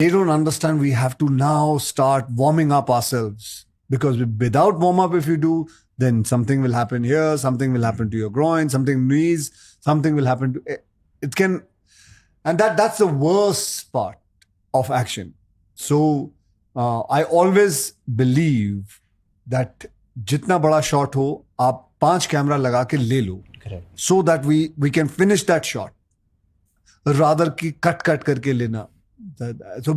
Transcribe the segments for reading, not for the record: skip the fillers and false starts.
They don't understand we have to now start warming up ourselves, because without warm up, if you do, then something will happen here, something will happen to your groin, something knees, something will happen to it can, and that's the worst part of action. So I always believe that जितना बड़ा shot हो, आप 5 camera लगा के ले लो, so that we can finish that shot, rather कि cut करके लेना. So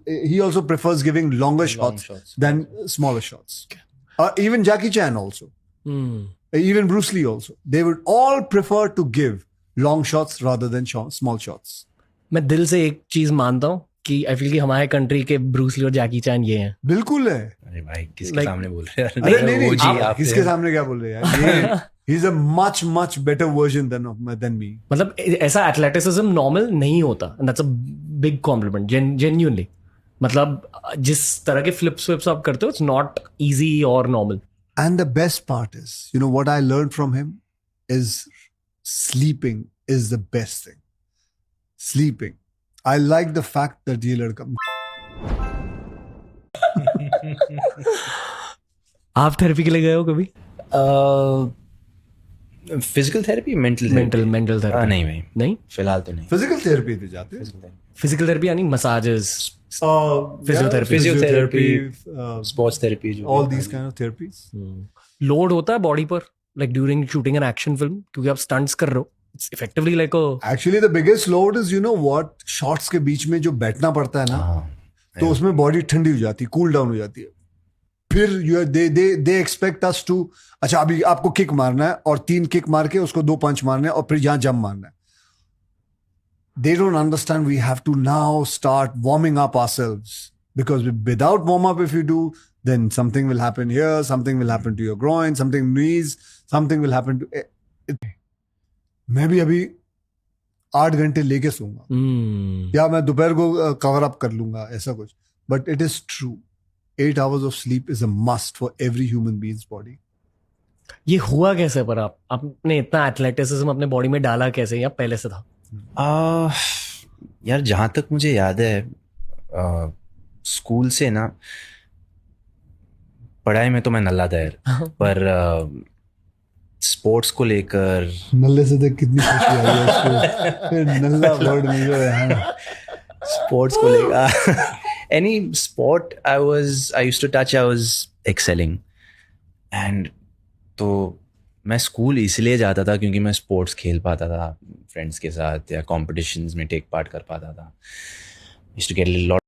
he also prefers giving longer shots than smaller shots. Even Jackie Chan also, even Bruce Lee also, they would all prefer to give long shots rather than small shots. मैं दिल से एक चीज मानता हूँ कि आई फील कि हमारे कंट्री के ब्रूस ली और जैकी चैन ये हैं. बिल्कुल है. अरे भाई किसके सामने बोल रहे हैं? अरे नहीं, आप किसके सामने क्या बोल रहे हैं यार? He's a much better version than me. मतलब ऐसा एथलेटिसिज्म नॉर्मल नहीं होता, and that's a big compliment, genuinely. मतलब जिस तरह के flips आप करते हो, it's not easy or normal. And the best part is, you know what I learned from him is sleeping is the best thing. Sleeping. I like the fact that ये लड़का. आप थेरेपी के लिए गए हो कभी? Physical therapy, mental therapy? नहीं फिलहाल तो नहीं. फिजिकल थेरेपी पे जाते हैं. फिजिकल थेरेपी यानी massages, physiotherapy, sports therapy, all these kind of therapies. Load होता है बॉडी पर, like during shooting an action film, क्योंकि आप स्टंट्स कर रहे हो. It's effectively like a... Actually, the biggest load is, you know what, shots के बीच में जो बैठना पड़ता है ना, तो उसमें बॉडी ठंडी हो जाती है, कूल डाउन हो जाती है. फिर they expect us to, अच्छा अभी आपको किक मारना है और 3 किक मार के उसको 2 पंच मारने हैं और फिर यहाँ जंप मारना है. They don't understand we have to now start warming up ourselves, because without warm up, if you do, then something will happen here, something will happen to your groin, something knees, something will happen to it. मैं भी अभी 8 घंटे लेके सोऊंगा, या मैं दोपहर को cover up कर लूंगा, ऐसा कुछ. But it is true, 8 hours of sleep is a must for every human being's body. ये हुआ कैसे पर आपने इतना एथलेटिसिज्म अपने बॉडी में डाला कैसे, या पहले से था? यार जहाँ तक मुझे याद है, स्कूल से ना, पढ़ाई में तो मैं नल्ला था यार, पर स्पोर्ट्स को लेकर नल्ले से देख कितनी खुशी आई है उसको. फिर नल्ला वर्ड मिल रहा है. स्पोर्ट्स को लेकर any sport I used to touch, I was excelling. And तो मैं स्कूल इसलिए जाता था क्योंकि मैं स्पोर्ट्स खेल पाता था फ्रेंड्स के साथ, या कॉम्पिटिशन्स में टेक पार्ट कर पाता था. used to get a lot